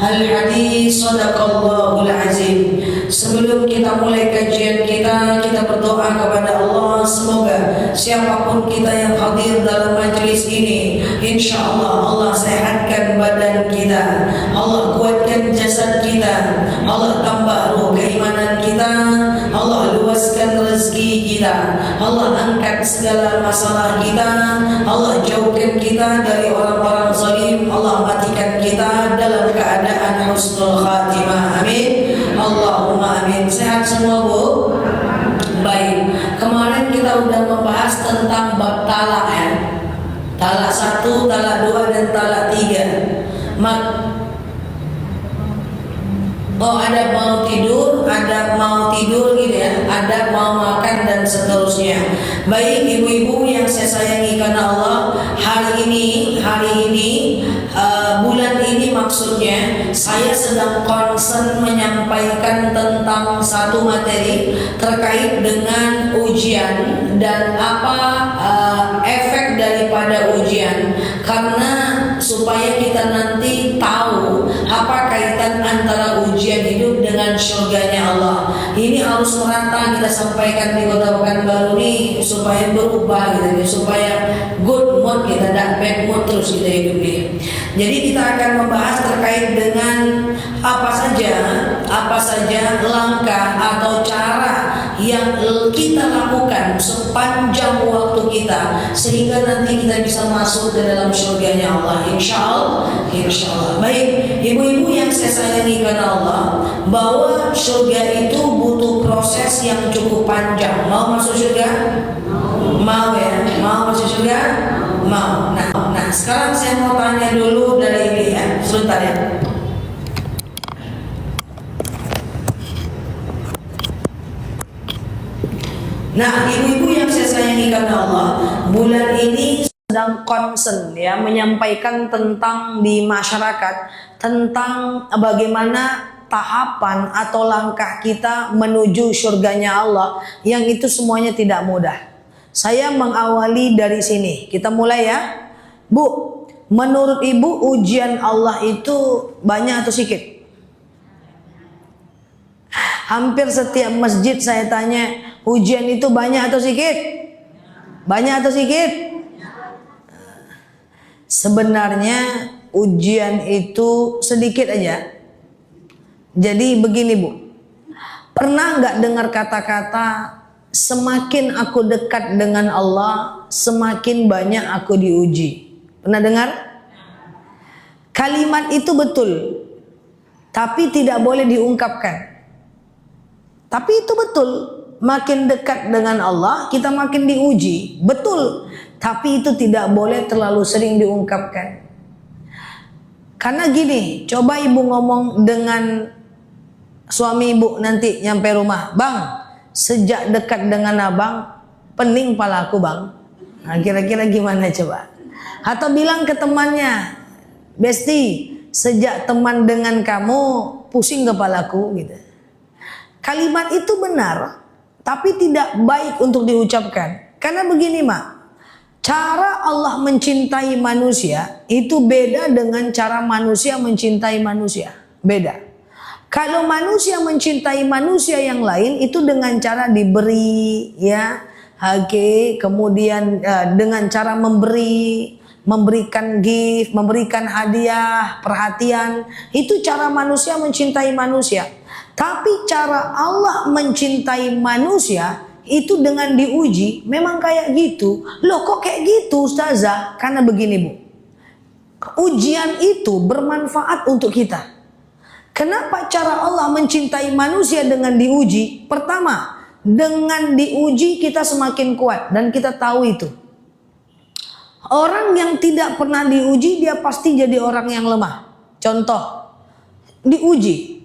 Al-Hadis Sadaqallahul Azim. Sebelum kita mulai kajian kita berdoa kepada Allah, semoga siapapun kita yang hadir dalam majlis ini, insya Allah sehatkan badan kita, Allah kuatkan jasad kita, Allah tambah ruh keimanan kita, Allah luaskan rezeki kita, Allah angkat segala masalah kita, Allah jauhkan kita dari orang-orang zalim, Allah matikan kita dalam keadaan husnul khatimah. Amin. Allahumma amin. Sehat semua, Bu? Baik. Kemarin kita udah membahas tentang bab talak ya. Talak 1, talak 2 dan talak 3. Ada mau tidur gitu ya, ada mau makan dan seterusnya. Baik ibu-ibu yang saya sayangi karena Allah, hari ini bulan ini maksudnya saya sedang concern menyampaikan tentang satu materi terkait dengan ujian dan apa efek daripada ujian, karena supaya kita nanti tahu apa kaitan antara ujian hidup dengan surganya Allah. Ini harus merata kita sampaikan di Kota Pekanbaru ini supaya berubah gitu, supaya good mood kita, tidak bad mood terus kita hidup ini. Jadi kita akan membahas terkait dengan apa saja langkah atau cara yang kita lakukan sepanjang waktu kita sehingga nanti kita bisa masuk ke dalam surganya Allah, insya Allah. Baik ibu-ibu yang saya sayangi karena Allah, bahwa surga itu butuh proses yang cukup panjang. Mau masuk surga? Mau ya? Mau masuk surga? Mau. Nah sekarang saya mau tanya dulu dari ini ya, sebentar ya. Nah, ibu-ibu yang saya sayangi karena Allah, bulan ini sedang concern ya menyampaikan tentang di masyarakat tentang bagaimana tahapan atau langkah kita menuju surganya Allah, yang itu semuanya tidak mudah. Saya mengawali dari sini. Kita mulai ya. Bu, menurut Ibu ujian Allah itu banyak atau sedikit? Hampir setiap masjid saya tanya, ujian itu banyak atau sedikit? Banyak atau sedikit? Sebenarnya ujian itu sedikit aja. Jadi begini Bu, pernah nggak dengar kata-kata semakin aku dekat dengan Allah, semakin banyak aku diuji? Pernah dengar? Kalimat itu betul, tapi tidak boleh diungkapkan. Tapi itu betul, makin dekat dengan Allah kita makin diuji, betul. Tapi itu tidak boleh terlalu sering diungkapkan. Karena gini, coba ibu ngomong dengan suami ibu nanti nyampe rumah, bang, sejak dekat dengan abang pening palaku bang. Nah kira-kira gimana coba? Atau bilang ke temannya, Besti, sejak teman dengan kamu pusing kepalaku gitu. Kalimat itu benar, tapi tidak baik untuk diucapkan. Karena begini mak, cara Allah mencintai manusia itu beda dengan cara manusia mencintai manusia. Beda. Kalau manusia mencintai manusia yang lain itu dengan cara diberi, ya, kemudian dengan cara memberikan gift, memberikan hadiah, perhatian. Itu cara manusia mencintai manusia. Tapi cara Allah mencintai manusia itu dengan diuji, memang kayak gitu. Loh kok kayak gitu Ustazah? Karena begini Bu, ujian itu bermanfaat untuk kita. Kenapa cara Allah mencintai manusia dengan diuji? Pertama, dengan diuji kita semakin kuat dan kita tahu itu. Orang yang tidak pernah diuji dia pasti jadi orang yang lemah. Contoh, diuji,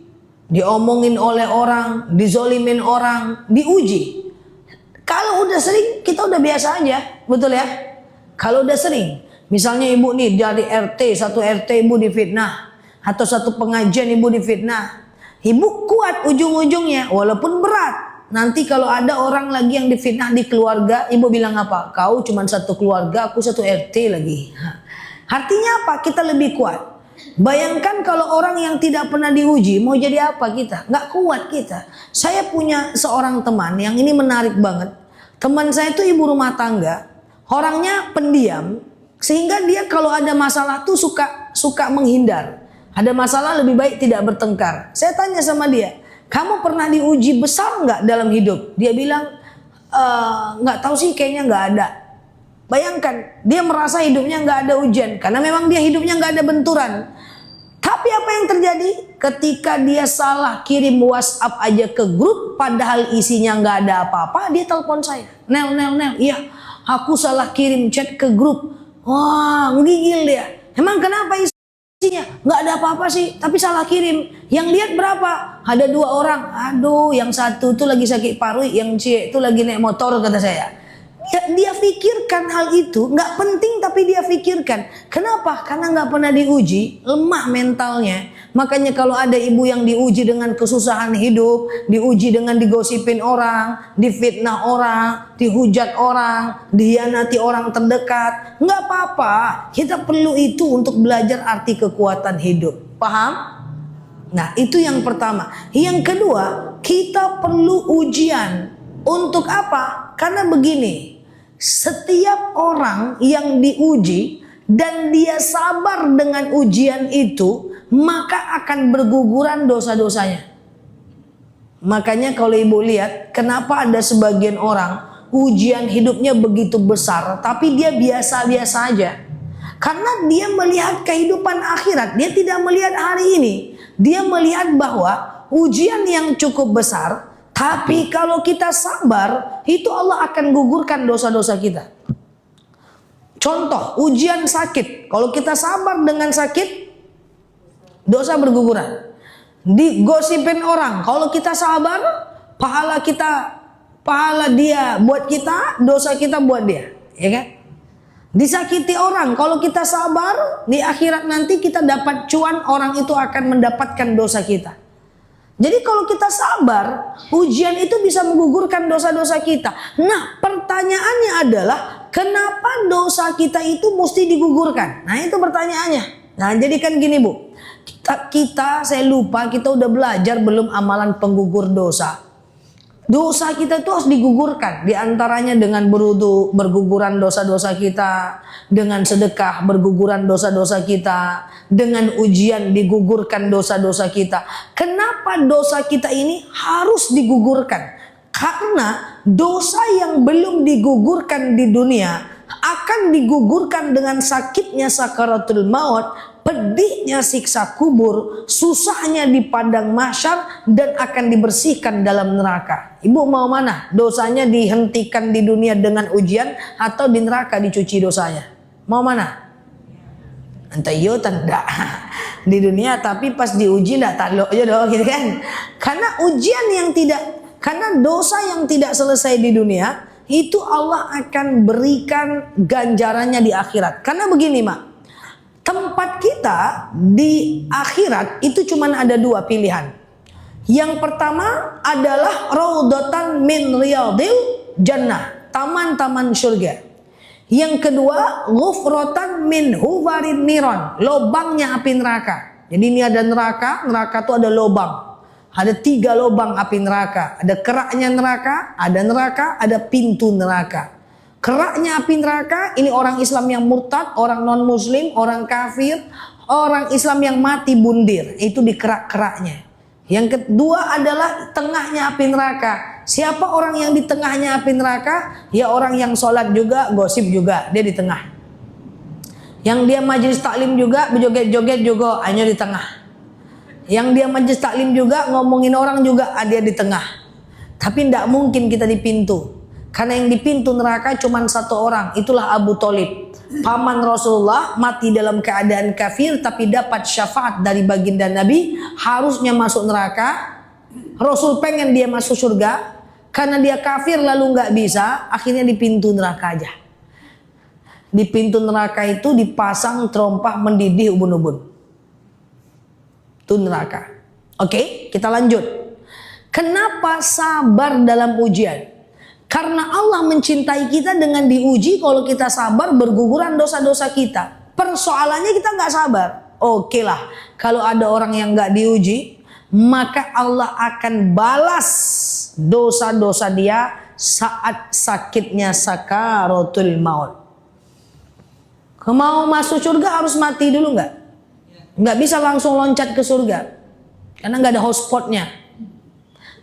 diomongin oleh orang, dizolimin orang, diuji. Kalau udah sering kita udah biasa aja, betul ya? Kalau udah sering, misalnya ibu nih dari satu RT ibu difitnah, atau satu pengajian ibu difitnah, ibu kuat ujung-ujungnya walaupun berat. Nanti kalau ada orang lagi yang difitnah di keluarga, ibu bilang apa? Kau cuma satu keluarga, aku satu RT lagi. Artinya apa? Kita lebih kuat. Bayangkan kalau orang yang tidak pernah diuji, mau jadi apa kita? Nggak kuat kita. Saya punya seorang teman yang ini menarik banget. Teman saya itu ibu rumah tangga, orangnya pendiam, sehingga dia kalau ada masalah tuh suka menghindar. Ada masalah lebih baik tidak bertengkar. Saya tanya sama dia, kamu pernah diuji besar nggak dalam hidup? Dia bilang, nggak tahu sih, kayaknya nggak ada. Bayangkan, dia merasa hidupnya nggak ada ujian, karena memang dia hidupnya nggak ada benturan. Tapi apa yang terjadi? Ketika dia salah kirim WhatsApp aja ke grup, padahal isinya nggak ada apa-apa, dia telepon saya. Nel, iya, aku salah kirim chat ke grup. Wah, menggigil dia. Emang kenapa isinya? Nggak ada apa-apa sih, tapi salah kirim. Yang lihat berapa? Ada 2 orang. Aduh, yang satu tuh lagi sakit paru, yang C itu lagi naik motor, kata saya. Dia pikirkan hal itu, nggak penting tapi dia pikirkan. Kenapa? Karena nggak pernah diuji, lemah mentalnya. Makanya kalau ada ibu yang diuji dengan kesusahan hidup, diuji dengan digosipin orang, difitnah orang, dihujat orang, dihianati orang terdekat, nggak apa-apa. Kita perlu itu untuk belajar arti kekuatan hidup. Paham? Nah, itu yang pertama. Yang kedua, kita perlu ujian. Untuk apa? Karena begini, setiap orang yang diuji dan dia sabar dengan ujian itu, maka akan berguguran dosa-dosanya. Makanya kalau ibu lihat, kenapa ada sebagian orang ujian hidupnya begitu besar, tapi dia biasa-biasa aja. Karena dia melihat kehidupan akhirat, dia tidak melihat hari ini. Dia melihat bahwa ujian yang cukup besar, tapi kalau kita sabar, itu Allah akan gugurkan dosa-dosa kita. Contoh, ujian sakit. Kalau kita sabar dengan sakit, dosa berguguran. Digosipin orang, kalau kita sabar, pahala dia buat kita, dosa kita buat dia, ya kan? Disakiti orang, kalau kita sabar, di akhirat nanti kita dapat cuan, orang itu akan mendapatkan dosa kita. Jadi kalau kita sabar, ujian itu bisa menggugurkan dosa-dosa kita. Nah, pertanyaannya adalah, kenapa dosa kita itu mesti digugurkan? Nah, itu pertanyaannya. Nah, jadi kan gini Bu, saya lupa, kita udah belajar belum amalan penggugur dosa. Dosa kita itu harus digugurkan. Di antaranya dengan berwudu, berguguran dosa-dosa kita. Dengan sedekah, berguguran dosa-dosa kita. Dengan ujian, digugurkan dosa-dosa kita. Kenapa dosa kita ini harus digugurkan? Karena dosa yang belum digugurkan di dunia akan digugurkan dengan sakitnya sakaratul maut, pedihnya siksa kubur, susahnya di padang mahsyar, dan akan dibersihkan dalam neraka. Ibu mau mana? Dosanya dihentikan di dunia dengan ujian atau di neraka dicuci dosanya? Mau mana? Entah iyo tanda di dunia, tapi pas diuji ndak talok aja dong, gitu kan? Karena dosa yang tidak selesai di dunia itu Allah akan berikan ganjarannya di akhirat. Karena begini Mak, tempat kita di akhirat itu cuma ada 2 pilihan. Yang pertama adalah raudhatan min riyadil jannah, taman-taman surga. Yang kedua, ghufratan min huwarin niron, lobangnya api neraka. Jadi ini ada neraka itu ada lobang. Ada 3 lobang api neraka. Ada keraknya neraka, ada pintu neraka. Keraknya api neraka, ini orang Islam yang murtad, orang non muslim, orang kafir, orang Islam yang mati bundir. Itu di kerak-keraknya. Yang kedua adalah tengahnya api neraka. Siapa orang yang di tengahnya api neraka? Ya orang yang sholat juga, gosip juga, dia di tengah. Yang dia majelis taklim juga, berjoget-joget juga, hanya di tengah. Yang dia majelis taklim juga, ngomongin orang juga, dia di tengah. Tapi tidak mungkin kita di pintu. Karena yang di pintu neraka cuma 1 orang, itulah Abu Thalib. Paman Rasulullah mati dalam keadaan kafir tapi dapat syafaat dari baginda Nabi, harusnya masuk neraka. Rasul pengen dia masuk surga, karena dia kafir lalu nggak bisa, akhirnya di pintu neraka aja. Di pintu neraka itu dipasang terompah mendidih ubun-ubun. Itu neraka. Oke, kita lanjut. Kenapa sabar dalam ujian? Karena Allah mencintai kita dengan diuji. Kalau kita sabar, berguguran dosa-dosa kita. Persoalannya kita nggak sabar. Oke lah, kalau ada orang yang nggak diuji, maka Allah akan balas dosa-dosa dia saat sakitnya sakaratul maut. Mau masuk surga harus mati dulu nggak? Nggak bisa langsung loncat ke surga, karena nggak ada hotspotnya.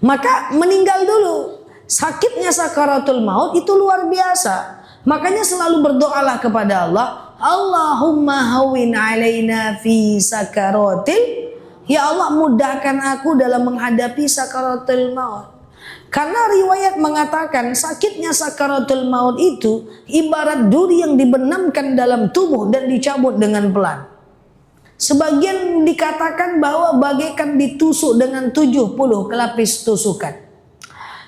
Maka meninggal dulu. Sakitnya sakaratul maut itu luar biasa. Makanya selalu berdoalah kepada Allah, Allahumma hawin alaina fi sakaratil. Ya Allah, mudahkan aku dalam menghadapi sakaratul maut. Karena riwayat mengatakan sakitnya sakaratul maut itu ibarat duri yang dibenamkan dalam tubuh dan dicabut dengan pelan. Sebagian dikatakan bahwa bagaikan ditusuk dengan 70 kelapis tusukan.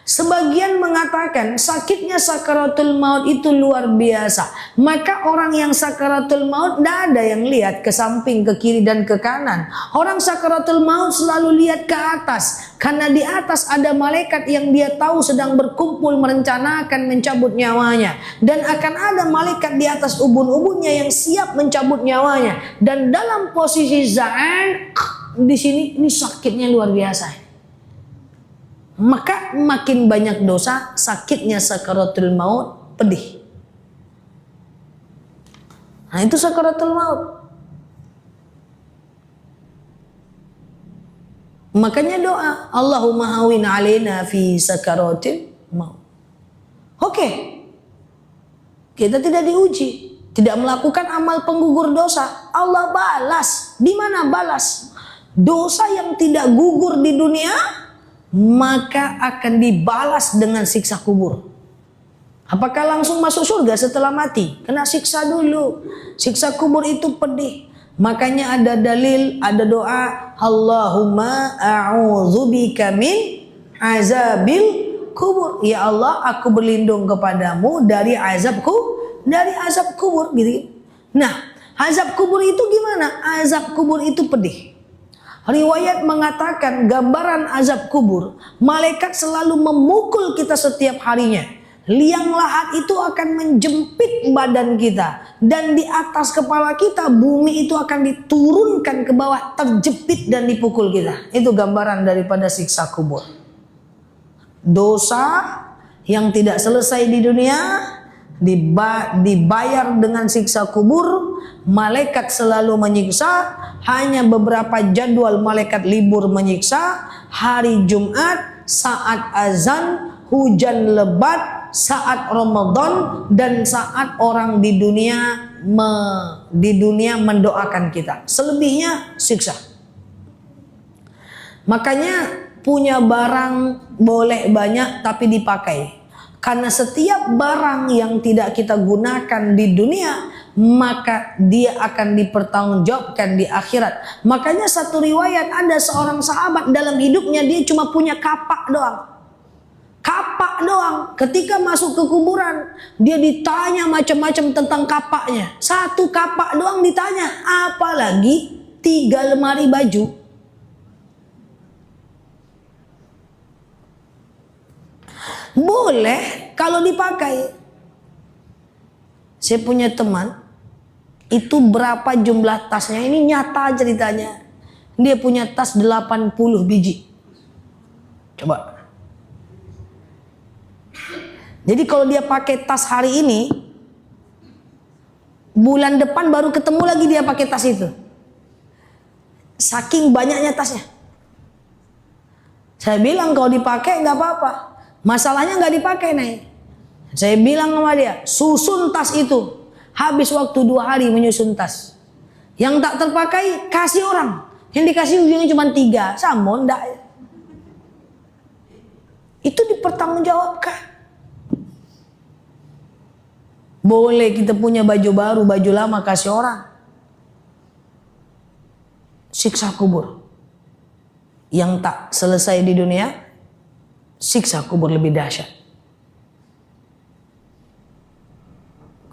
Sebagian mengatakan sakitnya sakaratul maut itu luar biasa. Maka orang yang sakaratul maut tidak ada yang lihat ke samping, ke kiri dan ke kanan. Orang sakaratul maut selalu lihat ke atas. Karena di atas ada malaikat yang dia tahu sedang berkumpul merencanakan mencabut nyawanya. Dan akan ada malaikat di atas ubun-ubunnya yang siap mencabut nyawanya. Dan dalam posisi za'an, di sini ini sakitnya luar biasa. Maka makin banyak dosa, sakitnya sakaratul maut pedih. Nah itu sakaratul maut. Makanya doa, Allahumma hawin alaina fi sakaratil maut. Oke. Kita tidak diuji, tidak melakukan amal penggugur dosa. Allah balas. Di mana balas? Dosa yang tidak gugur di dunia maka akan dibalas dengan siksa kubur. Apakah langsung masuk surga setelah mati? Kena siksa dulu. Siksa kubur itu pedih. Makanya ada dalil, ada doa, Allahumma a'udzubika min azabil kubur. Ya Allah, aku berlindung kepadamu dari azab kubur gitu. Nah, azab kubur itu gimana? Azab kubur itu pedih. Riwayat mengatakan gambaran azab kubur, malaikat selalu memukul kita setiap harinya. Liang lahat itu akan menjepit badan kita, dan di atas kepala kita bumi itu akan diturunkan ke bawah, terjepit dan dipukul kita. Itu gambaran daripada siksa kubur. Dosa yang tidak selesai di dunia dibayar dengan siksa kubur. Malaikat selalu menyiksa. Hanya beberapa jadwal malaikat libur menyiksa. Hari Jumat, saat azan, hujan lebat, saat Ramadan, dan saat orang di dunia mendoakan kita. Selebihnya siksa. Makanya punya barang boleh banyak tapi dipakai. Karena setiap barang yang tidak kita gunakan di dunia, maka dia akan dipertanggungjawabkan di akhirat. Makanya satu riwayat, ada seorang sahabat dalam hidupnya dia cuma punya kapak doang. Kapak doang. Ketika masuk ke kuburan, dia ditanya macam-macam tentang kapaknya. Satu kapak doang ditanya, apalagi 3 lemari baju. Boleh kalau dipakai. Saya punya teman, itu berapa jumlah tasnya, ini nyata ceritanya. Dia punya tas 80 biji. Coba. Jadi kalau dia pakai tas hari ini, bulan depan baru ketemu lagi dia pakai tas itu. Saking banyaknya tasnya. Saya bilang kalau dipakai nggak apa-apa. Masalahnya nggak dipakai nih. Saya bilang sama dia, susun tas itu. Habis waktu 2 hari menyusun tas. Yang tak terpakai kasih orang. Yang dikasih ujungnya cuma 3. Sama enggak. Itu dipertanggungjawabkan. Boleh kita punya baju baru, baju lama kasih orang. Siksa kubur. Yang tak selesai di dunia, siksa kubur lebih dahsyat.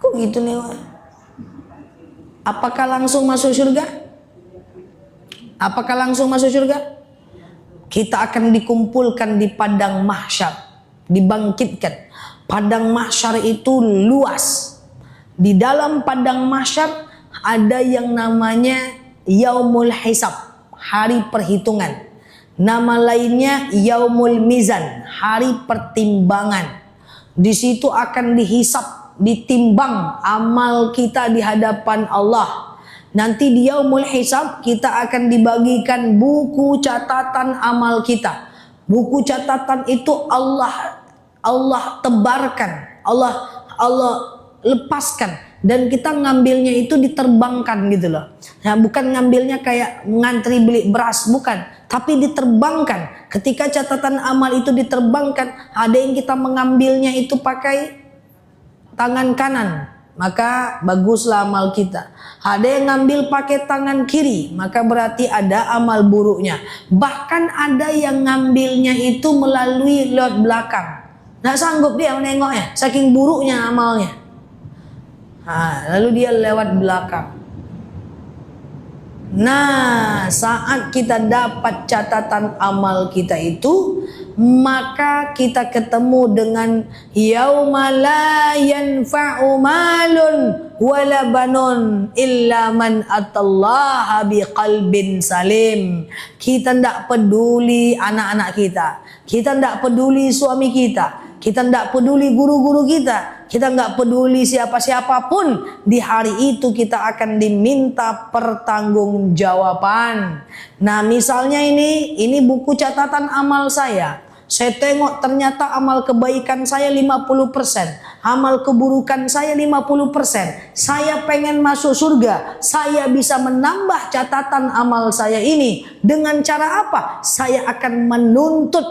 Kok gitu nih? Apakah langsung masuk surga? Apakah langsung masuk surga? Kita akan dikumpulkan di padang mahsyar, dibangkitkan. Padang mahsyar itu luas. Di dalam padang mahsyar ada yang namanya yaumul hisab, hari perhitungan. Nama lainnya yaumul mizan, hari pertimbangan. Di situ akan dihisab, ditimbang amal kita di hadapan Allah. Nanti di yaumul hisab kita akan dibagikan buku catatan amal kita. Buku catatan itu Allah tebarkan, Allah lepaskan, dan kita ngambilnya itu diterbangkan gitu loh. Nah, bukan ngambilnya kayak ngantri beli beras, bukan, tapi diterbangkan. Ketika catatan amal itu diterbangkan, ada yang kita mengambilnya itu pakai tangan kanan, maka baguslah amal kita. Ada yang ngambil pakai tangan kiri, maka berarti ada amal buruknya. Bahkan ada yang ngambilnya itu melalui lewat belakang. Nggak sanggup dia menengoknya, saking buruknya amalnya. Lalu dia lewat belakang. Nah, saat kita dapat catatan amal kita itu, maka kita ketemu dengan yauma la yanfa'u malun wala banun illa man atallaha biqalbin salim. Kita tidak peduli anak-anak kita tidak peduli suami kita tidak peduli guru-guru kita nggak peduli siapa-siapapun. Di hari itu kita akan diminta pertanggungjawaban. Nah, misalnya ini buku catatan amal saya. Saya tengok ternyata amal kebaikan saya 50%, amal keburukan saya 50%. Saya pengen masuk surga. Saya bisa menambah catatan amal saya ini dengan cara apa? Saya akan menuntut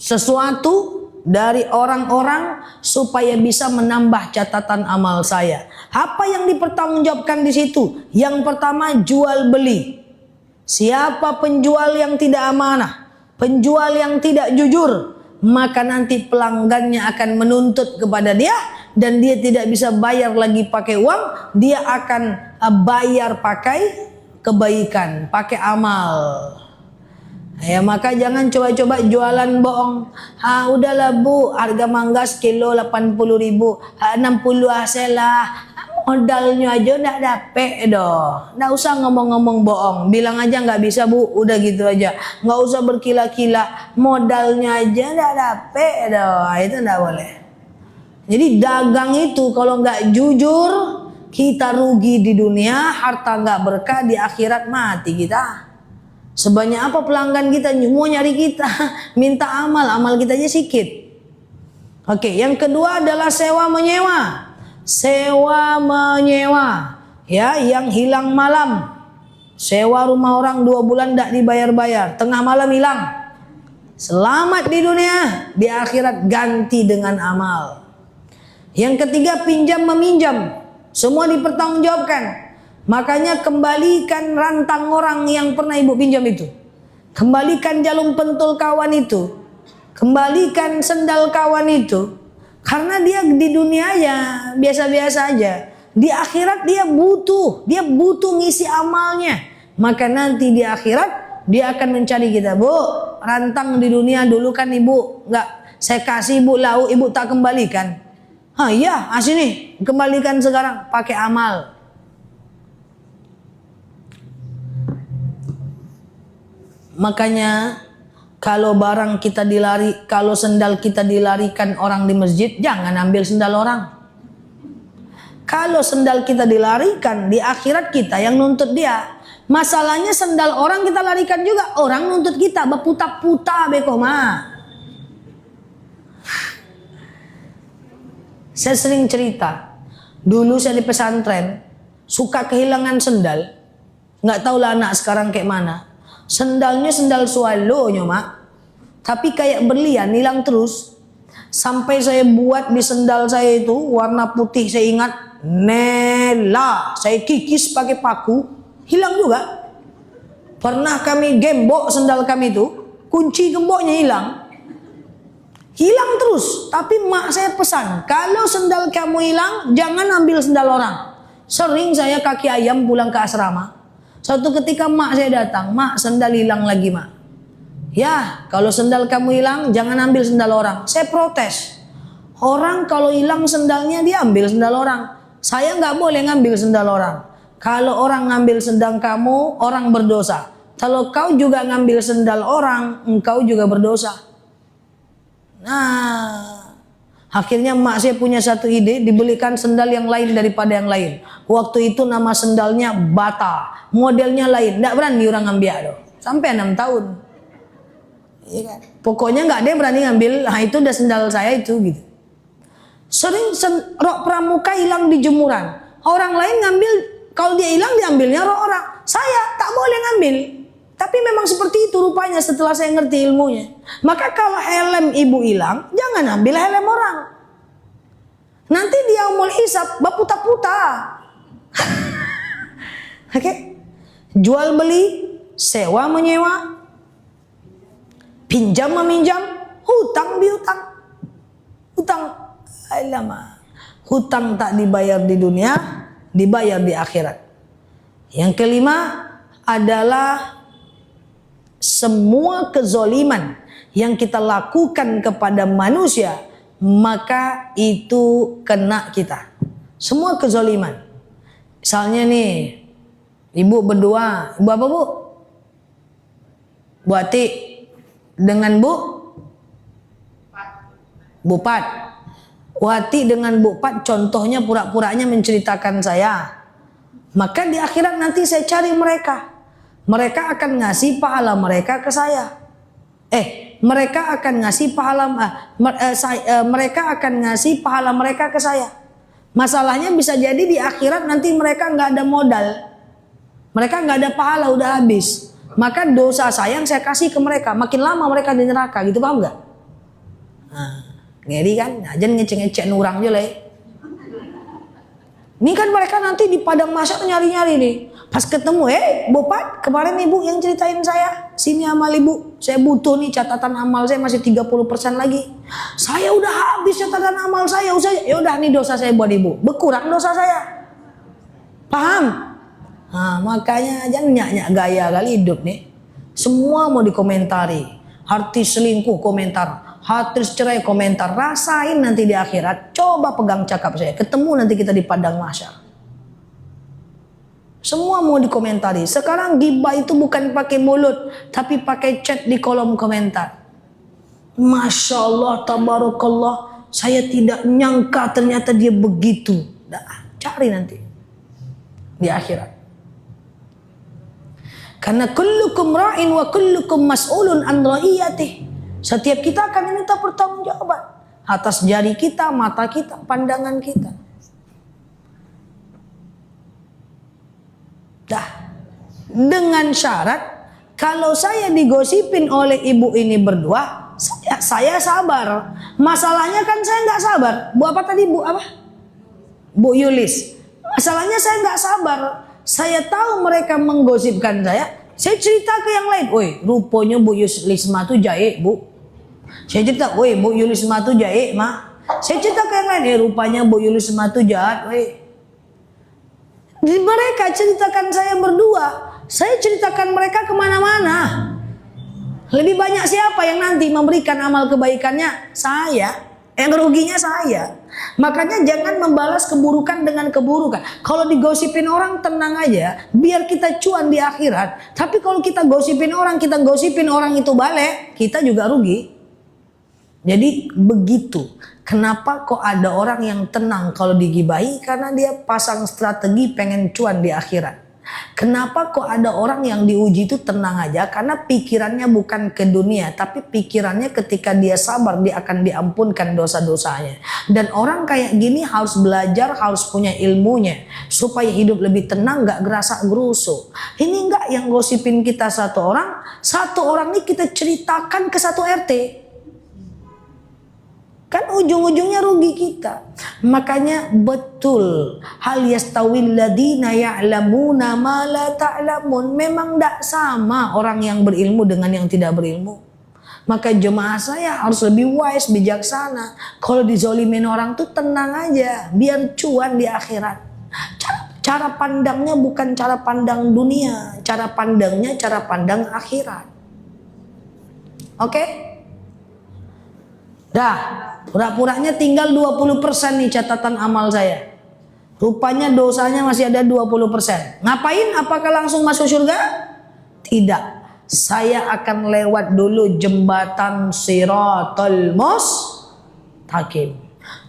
sesuatu dari orang-orang supaya bisa menambah catatan amal saya. Apa yang dipertanggungjawabkan di situ? Yang pertama, jual beli. Siapa penjual yang tidak amanah, penjual yang tidak jujur, maka nanti pelanggannya akan menuntut kepada dia dan dia tidak bisa bayar lagi pakai uang, dia akan bayar pakai kebaikan, pakai amal. Ya, maka jangan coba-coba jualan bohong. Udahlah bu, harga mangga sekilo 80.000, 60 hasil lah. Modalnya aja nggak dapet doh. Nggak usah ngomong-ngomong bohong. Bilang aja nggak bisa bu, udah gitu aja. Nggak usah berkila-kila. Modalnya aja nggak dapet doh. Itu nggak boleh. Jadi dagang itu kalau nggak jujur, kita rugi di dunia, harta nggak berkah, di akhirat mati kita. Sebanyak apa pelanggan kita mau nyari kita, minta amal kita aja sikit. Oke, yang kedua adalah sewa menyewa. Sewa menyewa, ya, yang hilang malam. Sewa rumah orang 2 bulan tidak dibayar-bayar, tengah malam hilang. Selamat di dunia, di akhirat ganti dengan amal. Yang ketiga, pinjam meminjam, semua dipertanggungjawabkan. Makanya kembalikan rantang orang yang pernah ibu pinjam itu, kembalikan jarum pentul kawan itu, kembalikan sendal kawan itu. Karena dia di dunia ya biasa-biasa aja, di akhirat dia butuh ngisi amalnya. Maka nanti di akhirat dia akan mencari kita. Bu, rantang di dunia dulu kan ibu nggak saya kasih ibu lauk, ibu tak kembalikan. Iya, sini kembalikan sekarang pakai amal. Makanya kalau barang kita kalau sendal kita dilarikan orang di masjid, jangan ambil sendal orang. Kalau sendal kita dilarikan, di akhirat kita yang nuntut dia. Masalahnya sendal orang kita larikan juga, orang nuntut kita, berputar-putar bekoma. Saya sering cerita, dulu saya di pesantren, suka kehilangan sendal. Nggak tahu lah anak sekarang kayak mana. Sendalnya sendal swallow-nya mak, tapi kayak berlian, hilang terus. Sampai saya buat di sendal saya itu warna putih, saya ingat Nela, saya kikis pakai paku, hilang juga. Pernah kami gembok sendal kami itu, kunci gemboknya hilang terus. Tapi mak saya pesan, kalau sendal kamu hilang jangan ambil sendal orang. Sering saya kaki ayam pulang ke asrama. Suatu ketika mak saya datang, mak sendal hilang lagi mak. Ya, kalau sendal kamu hilang jangan ambil sendal orang. Saya protes. Orang kalau hilang sendalnya dia ambil sendal orang. Saya nggak boleh ngambil sendal orang. Kalau orang ngambil sendal kamu, orang berdosa. Kalau kau juga ngambil sendal orang, engkau juga berdosa. Nah, akhirnya emak saya punya satu ide, dibelikan sendal yang lain daripada yang lain. Waktu itu nama sendalnya Bata, modelnya lain, tidak berani orang ngambil tuh. Sampai 6 tahun. Iya kan? Pokoknya nggak ada yang berani ngambil. Nah itu udah sendal saya itu gitu. Sering rok pramuka hilang di jemuran. Orang lain ngambil, kalau dia hilang diambilnya rok orang. Saya tak boleh ngambil. Tapi memang seperti itu rupanya setelah saya ngerti ilmunya. Maka kalau helm ibu hilang, jangan ambil helm orang. Nanti dia mau hisap, baputa-puta. Oke? Jual beli, sewa menyewa, pinjam meminjam, hutang piutang. Hutang, lama. Hutang tak dibayar di dunia, dibayar di akhirat. Yang kelima adalah semua kezoliman yang kita lakukan kepada manusia, maka itu kena kita. Semua kezoliman. Misalnya nih, ibu berdua, ibu apa bu? Bu Ati dengan Bu Pat. Bu Ati dengan Bu Pat contohnya pura-puranya menceritakan saya. Maka di akhirat nanti saya cari mereka. Mereka akan ngasih pahala mereka ke saya. Mereka akan ngasih pahala mereka akan ngasih pahala mereka ke saya. Masalahnya bisa jadi di akhirat nanti mereka nggak ada modal. Mereka nggak ada pahala, udah habis. Maka dosa saya yang saya kasih ke mereka. Makin lama mereka di neraka, gitu paham nggak? Nah, ngeri kan? Nah, jangan ngecek-ngecek nurang aja lah. Ini kan mereka nanti di padang mahsyar nyari-nyari nih. Pas ketemu, Bu Pat, kemarin ibu yang ceritain saya, sini amal ibu, saya butuh nih catatan amal saya masih 30% lagi. Saya udah habis catatan amal saya, ya udah nih dosa saya buat ibu, berkurang dosa saya. Paham? Nah, makanya jangan nyak-nyak gaya kali hidup nih. Semua mau dikomentari. Artis selingkuh komentar, artis cerai komentar. Rasain nanti di akhirat. Coba pegang cakap saya, ketemu nanti kita di padang mahsyar. Semua mau dikomentari. Sekarang gibah itu bukan pakai mulut, tapi pakai chat di kolom komentar. Masya Allah, tabarakallah, saya tidak nyangka ternyata dia begitu. Cari nanti di akhirat. Karena kullukum ra'in wa kullukum mas'ulun an ra'iyatih. Setiap kita akan diminta pertanggungjawaban atas jari kita, mata kita, pandangan kita. Dengan syarat kalau saya digosipin oleh ibu ini berdua, saya sabar. Masalahnya kan saya nggak sabar. Bu apa tadi, Bu apa? Bu Yulis. Masalahnya saya nggak sabar. Saya tahu mereka menggosipkan saya cerita ke yang lain. Woi, rupanya Bu Yulisma tuh jahe, Bu. Saya cerita, woi Bu Yulisma tuh jahe, mah. Saya cerita ke yang lain, rupanya Bu Yulisma tuh jahat, woi. Mereka ceritakan saya berdua, saya ceritakan mereka kemana-mana. Lebih banyak siapa yang nanti memberikan amal kebaikannya? Saya. Yang ruginya saya. Makanya jangan membalas keburukan dengan keburukan. Kalau digosipin orang tenang aja, biar kita cuan di akhirat. Tapi kalau kita gosipin orang itu balik, kita juga rugi. Jadi begitu. Kenapa kok ada orang yang tenang kalau digibahi? Karena dia pasang strategi pengen cuan di akhirat. Kenapa kok ada orang yang diuji itu tenang aja? Karena pikirannya bukan ke dunia, tapi pikirannya ketika dia sabar dia akan diampunkan dosa-dosanya. Dan orang kayak gini harus belajar, harus punya ilmunya supaya hidup lebih tenang, gak gerasa gerusu. Ini enggak yang gosipin kita satu orang ini kita ceritakan ke satu RT. Kan ujung-ujungnya rugi kita. Makanya betul, hal yastawil ladina ya'lamuna ma la ta'lamun. Memang tidak sama orang yang berilmu dengan yang tidak berilmu. Maka jemaah saya harus lebih wise, bijaksana. Kalau dizolimin orang tuh tenang aja, biar cuan di akhirat. Cara pandangnya bukan cara pandang dunia, cara pandangnya cara pandang akhirat. Oke? Dah, pura-puranya tinggal 20% nih catatan amal saya. Rupanya dosanya masih ada 20%. Ngapain? Apakah langsung masuk surga? Tidak. Saya akan lewat dulu jembatan Siratal Mustaqim.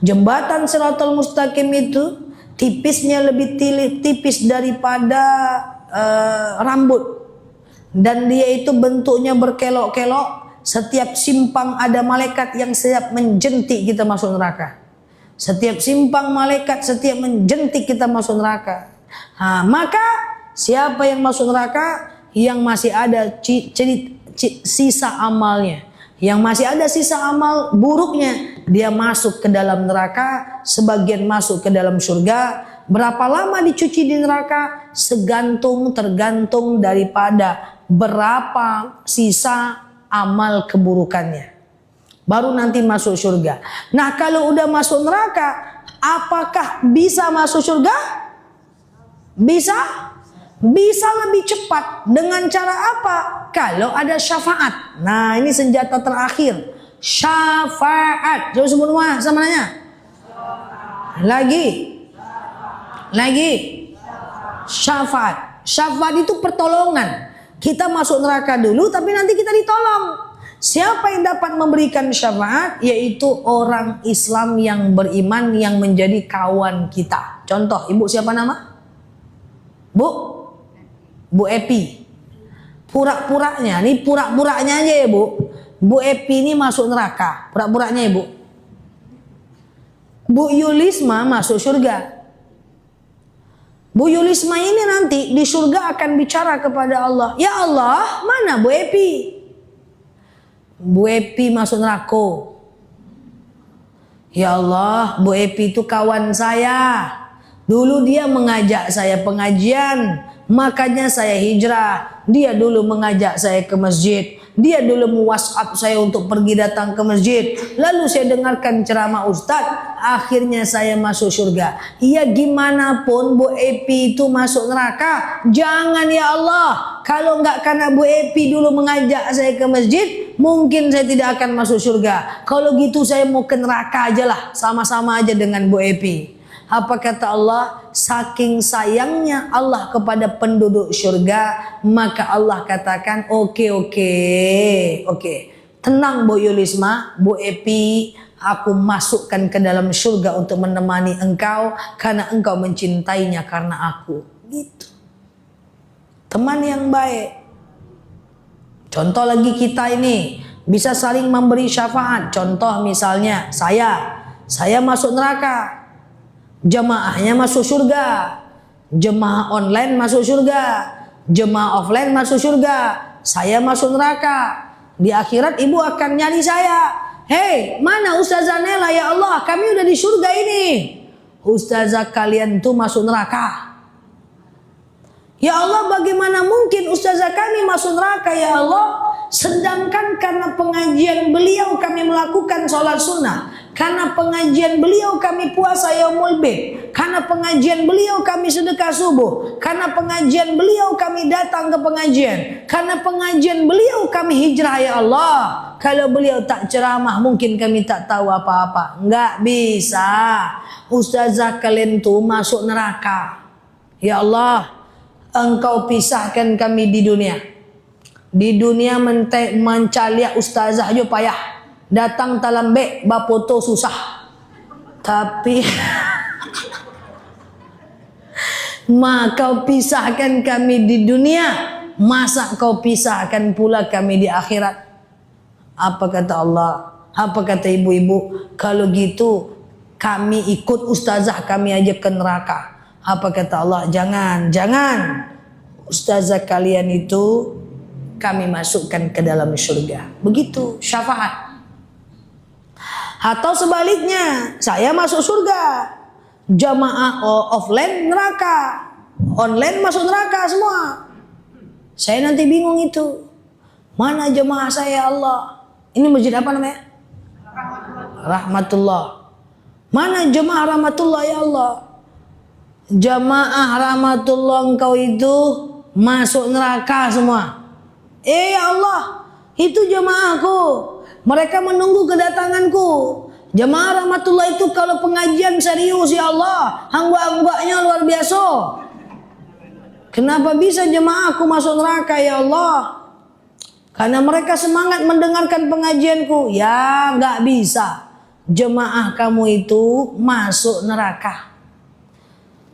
Jembatan Siratal Mustaqim itu tipisnya lebih tipis daripada rambut. Dan dia itu bentuknya berkelok-kelok. Setiap simpang ada malaikat yang siap menjentik kita masuk neraka. Setiap simpang malaikat setiap menjentik kita masuk neraka. Maka siapa yang masuk neraka? Yang masih ada sisa amalnya, yang masih ada sisa amal buruknya, dia masuk ke dalam neraka. Sebagian masuk ke dalam surga. Berapa lama dicuci di neraka? Tergantung daripada berapa sisa amal keburukannya, baru nanti masuk surga. Nah, kalau udah masuk neraka, apakah bisa masuk surga? Bisa? Bisa lebih cepat. Dengan cara apa? Kalau ada syafaat. Nah, ini senjata terakhir. Syafaat. Coba sebut sama nanya. Lagi. Syafaat. Syafaat itu pertolongan. Kita masuk neraka dulu, tapi nanti kita ditolong. Siapa yang dapat memberikan syafaat? Yaitu orang Islam yang beriman yang menjadi kawan kita. Contoh, ibu siapa nama? Bu Epi. Pura-puranya, ini pura-puranya aja ya Bu. Bu Epi ini masuk neraka. Pura-puranya ibu. Bu Yulisma masuk surga. Bu Yulisma ini nanti di surga akan bicara kepada Allah. Ya Allah, mana Bu Epi? Bu Epi masuk neraka. Ya Allah, Bu Epi itu kawan saya. Dulu dia mengajak saya pengajian, makanya saya hijrah. Dia dulu mengajak saya ke masjid. Dia dulu me-WhatsApp saya untuk pergi datang ke masjid. Lalu saya dengarkan ceramah Ustadz. Akhirnya saya masuk surga. Ya gimana pun Bu Epi itu masuk neraka. Jangan ya Allah. Kalau nggak karena Bu Epi dulu mengajak saya ke masjid, mungkin saya tidak akan masuk surga. Kalau gitu saya mau ke neraka aja lah. Sama-sama aja dengan Bu Epi. Apa kata Allah? Saking sayangnya Allah kepada penduduk surga, maka Allah katakan oke. Tenang Bu Yulisma, Bu Epi, aku masukkan ke dalam surga untuk menemani engkau karena engkau mencintainya karena aku. Gitu. Teman yang baik. Contoh lagi kita ini bisa saling memberi syafaat. Contoh misalnya saya masuk neraka. Jemaahnya masuk surga. Jemaah online masuk surga. Jemaah offline masuk surga. Saya masuk neraka. Di akhirat ibu akan nyari saya. Hei, mana Ustazah Nela? Ya Allah, kami udah di surga ini. Ustazah kalian tuh masuk neraka. Ya Allah, bagaimana mungkin Ustazah kami masuk neraka ya Allah? Sedangkan karena pengajian beliau kami melakukan sholat sunnah. Karena pengajian beliau kami puasa yaumul bid. Karena pengajian beliau kami sedekah subuh. Karena pengajian beliau kami datang ke pengajian. Karena pengajian beliau kami hijrah ya Allah. Kalau beliau tak ceramah mungkin kami tak tahu apa-apa. Enggak bisa. Ustazah kalian tuh masuk neraka. Ya Allah, engkau pisahkan kami di dunia. Di dunia mencaliak ustazah aja payah. Datang talambek bapoto susah. Tapi maka kau pisahkan kami di dunia, masa kau pisahkan pula kami di akhirat? Apa kata Allah? Apa kata ibu-ibu? Kalau gitu kami ikut ustazah kami aja ke neraka. Apa kata Allah? Jangan. Ustazah kalian itu kami masukkan ke dalam surga. Begitu syafaat. Atau sebaliknya, saya masuk surga, jamaah offline neraka, online masuk neraka semua. Saya nanti bingung itu, mana jamaah saya Allah? Ini masjid apa namanya? Rahmatullah. Mana jamaah Rahmatullah ya Allah? Jamaah Rahmatullah engkau itu masuk neraka semua. Ya Allah, itu jamaahku. Mereka menunggu kedatanganku. Jemaah rahmatullah itu kalau pengajian serius ya Allah, hanggwa-hanggwanya luar biasa. Kenapa bisa jemaahku masuk neraka ya Allah? Karena mereka semangat mendengarkan pengajianku. Ya nggak bisa. Jemaah kamu itu masuk neraka.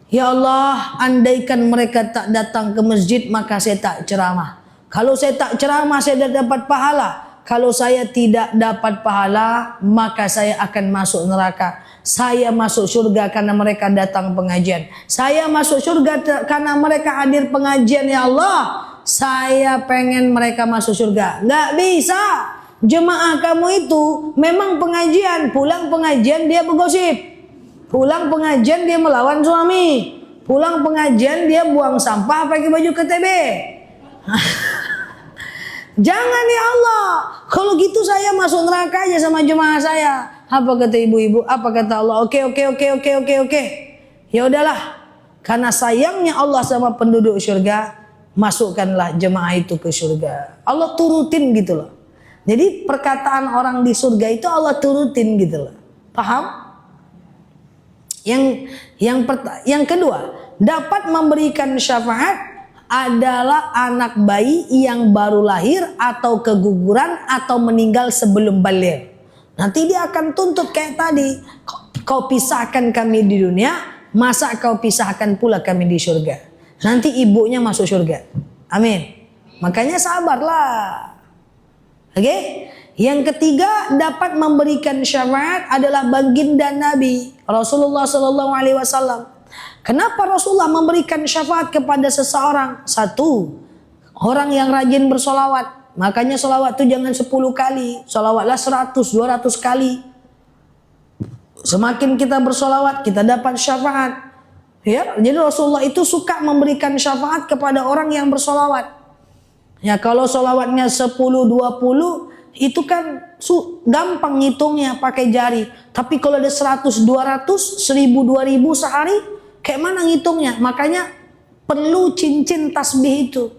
Ya Allah, andaikan mereka tak datang ke masjid maka saya tak ceramah. Kalau saya tak ceramah saya dah dapat pahala. Kalau saya tidak dapat pahala maka saya akan masuk neraka. Saya masuk surga karena mereka datang pengajian. Saya masuk surga karena mereka hadir pengajian ya Allah. Saya pengen mereka masuk surga. Nggak bisa. Jemaah kamu itu memang pengajian. Pulang pengajian dia bergosip. Pulang pengajian dia melawan suami. Pulang pengajian dia buang sampah pakai baju KTB. Jangan ya Allah. Kalau gitu saya masuk neraka aja sama jemaah saya. Apa kata ibu-ibu? Apa kata Allah? Oke. Ya udahlah. Karena sayangnya Allah sama penduduk surga, masukkanlah jemaah itu ke surga. Allah turutin gitu loh. Jadi perkataan orang di surga itu Allah turutin gitu loh. Paham? Yang kedua, dapat memberikan syafaat adalah anak bayi yang baru lahir atau keguguran atau meninggal sebelum balik. Nanti dia akan tuntut kayak tadi. Kau pisahkan kami di dunia, masa kau pisahkan pula kami di surga. Nanti ibunya masuk surga. Amin. Makanya sabarlah. Oke? Yang ketiga, dapat memberikan syafaat adalah baginda Nabi Rasulullah SAW. Kenapa Rasulullah memberikan syafaat kepada seseorang? Satu, orang yang rajin bersolawat. Makanya solawat itu jangan 10 kali. Solawatlah 100, 200 kali. Semakin kita bersolawat, kita dapat syafaat. Ya, jadi Rasulullah itu suka memberikan syafaat kepada orang yang bersolawat. Ya, kalau solawatnya 10, 20, itu kan gampang ngitungnya pakai jari. Tapi kalau ada 100, 200, 1000, 2000 sehari, kayak mana ngitungnya? Makanya perlu cincin tasbih itu.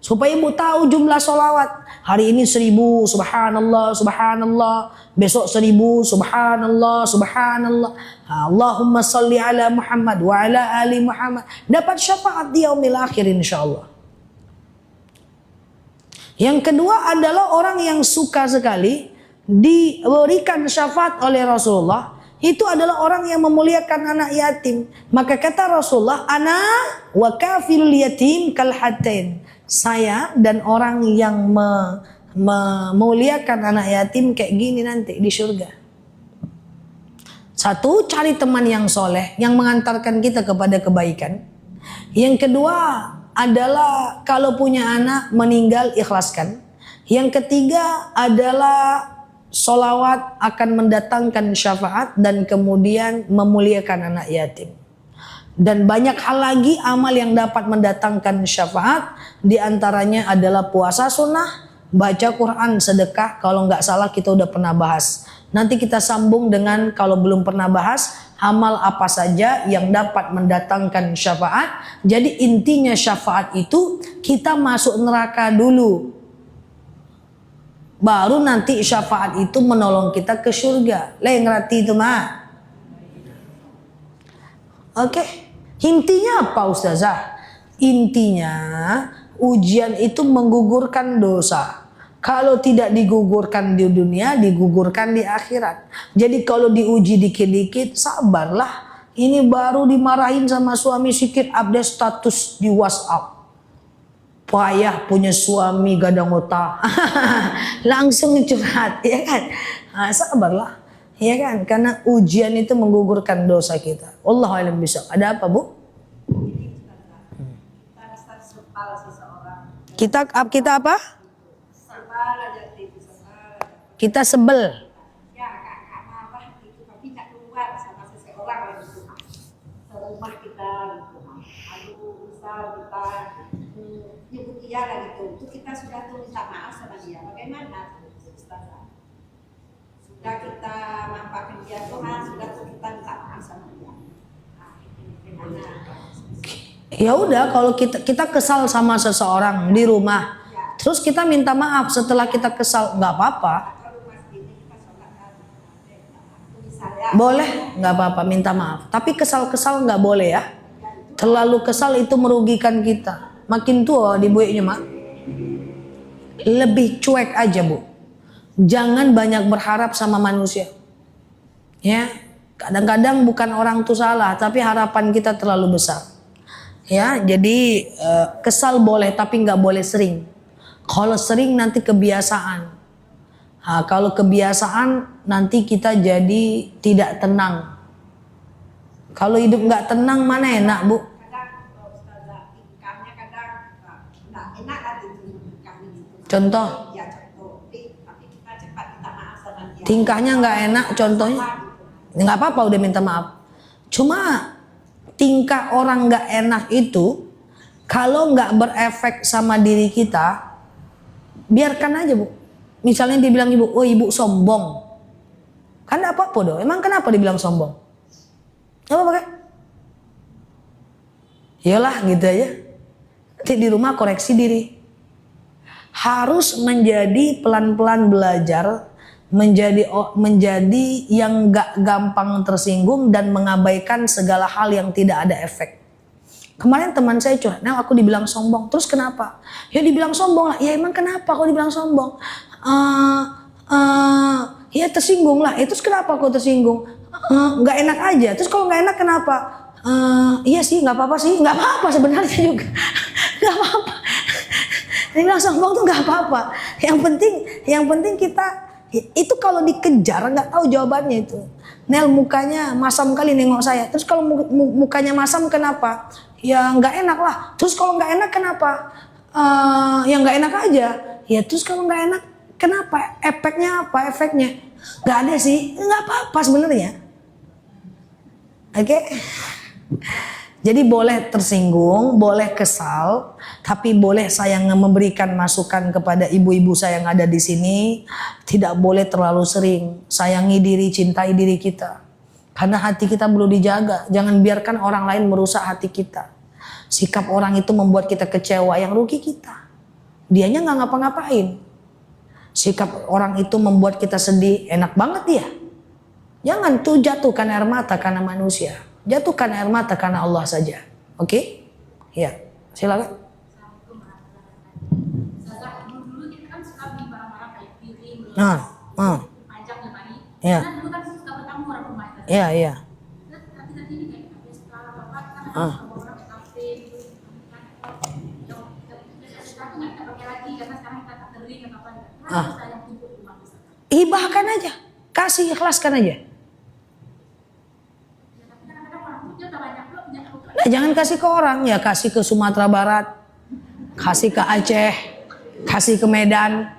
Supaya ibu tahu jumlah solawat. Hari ini 1000, subhanallah, subhanallah. Besok 1000, subhanallah, subhanallah. Allahumma salli ala Muhammad wa ala ali Muhammad. Dapat syafaat di yaumil akhir insyaAllah. Yang kedua adalah orang yang suka sekali diberikan syafaat oleh Rasulullah. Itu adalah orang yang memuliakan anak yatim. Maka kata Rasulullah, ana wa kafilul yatim kal hatain. Saya dan orang yang memuliakan anak yatim kayak gini nanti di surga. Satu, cari teman yang soleh, yang mengantarkan kita kepada kebaikan. Yang kedua adalah kalau punya anak meninggal ikhlaskan. Yang ketiga adalah solawat akan mendatangkan syafaat dan kemudian memuliakan anak yatim. Dan banyak hal lagi amal yang dapat mendatangkan syafaat. Di antaranya adalah puasa sunnah, baca Quran, sedekah. Kalau nggak salah kita udah pernah bahas. Nanti kita sambung dengan kalau belum pernah bahas, amal apa saja yang dapat mendatangkan syafaat. Jadi intinya syafaat itu kita masuk neraka dulu. Baru nanti syafaat itu menolong kita ke surga. Ngerti itu mah? Oke. Intinya apa Ustazah? Intinya ujian itu menggugurkan dosa. Kalau tidak digugurkan di dunia, digugurkan di akhirat. Jadi kalau diuji dikit-dikit, sabarlah. Ini baru dimarahin sama suami sikit, update status di WhatsApp. Payah punya suami gadang otak. Langsung curhat, ya kan? Nah, sabarlah, ya kan? Karena ujian itu menggugurkan dosa kita. Wallahu a'lam bishawab. Ada apa, Bu? Kita apa? Kita sebel. Ya, kakak marah gitu, tapi tak keluar sama seseorang gitu. Rumah kita gitu. Aduh, misal kita nyebut dia lah gitu. Itu kita sudah tuh minta maaf sama dia. Bagaimana? Ustazah? Sudah kita nampakkan dia Tuhan, sudah tuh kita minta maaf sama dia. Nah, gimana? Ya udah, kalau kita kesal sama seseorang di rumah, terus kita minta maaf setelah kita kesal, nggak apa-apa. Boleh, nggak apa-apa minta maaf. Tapi kesal-kesal nggak boleh ya. Terlalu kesal itu merugikan kita. Makin tua di buiknya mak, lebih cuek aja bu. Jangan banyak berharap sama manusia. Ya, kadang-kadang bukan orang tuh salah, tapi harapan kita terlalu besar. Ya, jadi kesal boleh, tapi nggak boleh sering. Kalau sering nanti kebiasaan. Nah, kalau kebiasaan nanti kita jadi tidak tenang. Kalau hidup nggak tenang mana enak bu? Kadang Ustazah tingkahnya kadang nggak enak kan itu tingkahnya gitu. Contoh? Ya contoh. Tapi kita cepat minta maaf sama dia. Tingkahnya nggak enak, contohnya? Nggak apa-apa udah minta maaf. Cuma tingkah orang nggak enak itu kalau nggak berefek sama diri kita, biarkan aja bu. Misalnya dia bilang ibu, oh ibu sombong, kan nggak apa-apa dong. Emang kenapa dibilang sombong? Nggak apa-apa kan? Iyalah gitu aja. Nanti di rumah koreksi diri. Harus menjadi pelan-pelan belajar, menjadi yang nggak gampang tersinggung dan mengabaikan segala hal yang tidak ada efek. Kemarin teman saya curhat, nah aku dibilang sombong. Terus kenapa? Ya dibilang sombong lah. Ya emang kenapa kau dibilang sombong? Ya tersinggung lah. Terus kenapa kau tersinggung? Nggak enak aja. Terus kalau nggak enak kenapa? Iya sih, nggak apa-apa sih. Nggak apa-apa sebenarnya juga. Nggak apa-apa. Dibilang sombong tuh nggak apa-apa. Yang penting kita itu kalau dikejar nggak tahu jawabannya itu. Nel mukanya masam kali nengok saya. Terus kalau mukanya masam kenapa? Ya nggak enak lah. Terus kalau nggak enak kenapa? Ya nggak enak aja. Ya terus kalau nggak enak kenapa? Efeknya apa? Efeknya nggak ada sih. Nggak apa-apa sebenarnya. Oke. Jadi boleh tersinggung, boleh kesal, tapi boleh saya memberikan masukan kepada ibu-ibu saya yang ada di sini, tidak boleh terlalu sering. Sayangi diri, cintai diri kita. Karena hati kita perlu dijaga. Jangan biarkan orang lain merusak hati kita. Sikap orang itu membuat kita kecewa, yang rugi kita. Dianya nggak ngapa-ngapain. Sikap orang itu membuat kita sedih, enak banget dia. Jangan tuh jatuhkan air mata karena manusia. Jatuhkan air mata karena Allah saja. Oke? Ya, silakan. Dulu kita kan suka beli barang-barang kayak piring, pajak lemari. Ya. Karena dulu kan suka bertamu orang rumah. Iya, iya. Tapi ini kayak setelah bapak kan ada orang ke kafe gitu. Sekarang nggak kita pakai lagi karena sekarang kita catering atau apa. Harus ada yang tumpuk di rumah. Hibahkan aja. Kasih, ikhlaskan aja. Nah, jangan kasih ke orang, ya kasih ke Sumatera Barat, kasih ke Aceh, kasih ke Medan.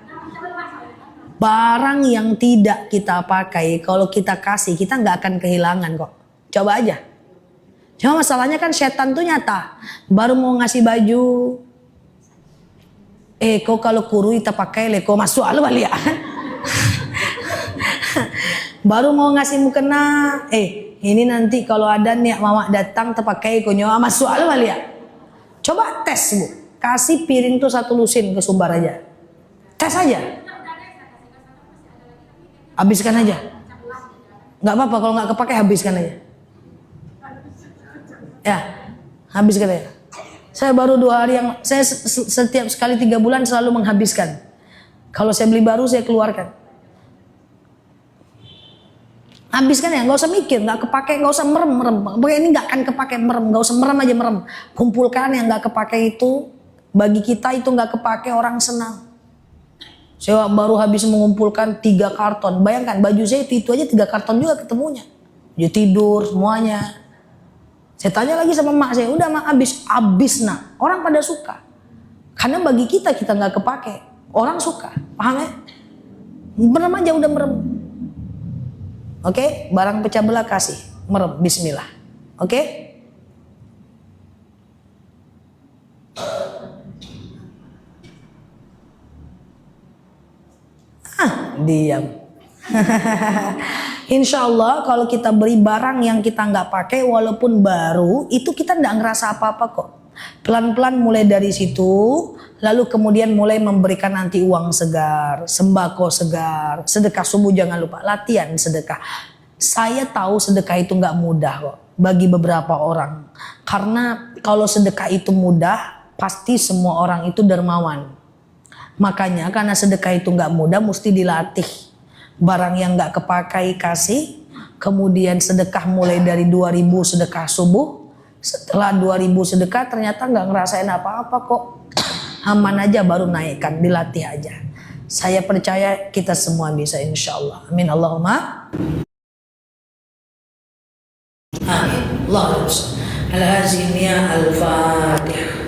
Barang yang tidak kita pakai, kalau kita kasih, kita nggak akan kehilangan kok. Coba aja. Cuma masalahnya kan setan tuh nyata. Baru mau ngasih baju, kok kalau kuru kita pakai leko masuk lu balik ya. Baru mau ngasih mukena, ini nanti kalau ada nih mama datang terpakai konyo sama soal kali ya. Coba tes bu, kasih piring tuh 1 lusin ke Sumbar aja. Tes aja. Habiskan aja. Nggak apa-apa kalau nggak kepake habiskan aja. Ya, habiskan aja. Saya baru 2 hari yang saya setiap sekali 3 bulan selalu menghabiskan. Kalau saya beli baru saya keluarkan. Habiskan ya, nggak usah mikir, nggak kepake, nggak usah merem. Pokoknya ini nggak akan kepake merem, nggak usah merem aja merem. Kumpulkan yang nggak kepake itu, bagi kita itu nggak kepake orang senang. Saya baru habis mengumpulkan 3 karton. Bayangkan baju saya itu aja 3 karton juga ketemunya. Dia tidur semuanya. Saya tanya lagi sama mak saya, udah mak habis nak. Orang pada suka. Karena bagi kita nggak kepake, orang suka, paham ya? Merem aja udah merem. Oke, barang pecah belah kasih, merem, bismillah. Oke? Diam. Insya Allah kalau kita beli barang yang kita nggak pakai walaupun baru, itu kita nggak ngerasa apa-apa kok. Pelan-pelan mulai dari situ, lalu kemudian mulai memberikan nanti uang segar, sembako segar, sedekah subuh jangan lupa, latihan sedekah. Saya tahu sedekah itu nggak mudah kok bagi beberapa orang. Karena kalau sedekah itu mudah, pasti semua orang itu dermawan. Makanya karena sedekah itu nggak mudah, mesti dilatih. Barang yang nggak kepakai kasih. Kemudian sedekah mulai dari 2000 sedekah subuh. Setelah 2000 sedekah ternyata nggak ngerasain apa-apa kok. Aman aja baru naikkan, dilatih aja. Saya percaya kita semua bisa insya Allah. Amin Allahumma. Amin. Allahumma. Al-Hazimiyah Al-Fatihah.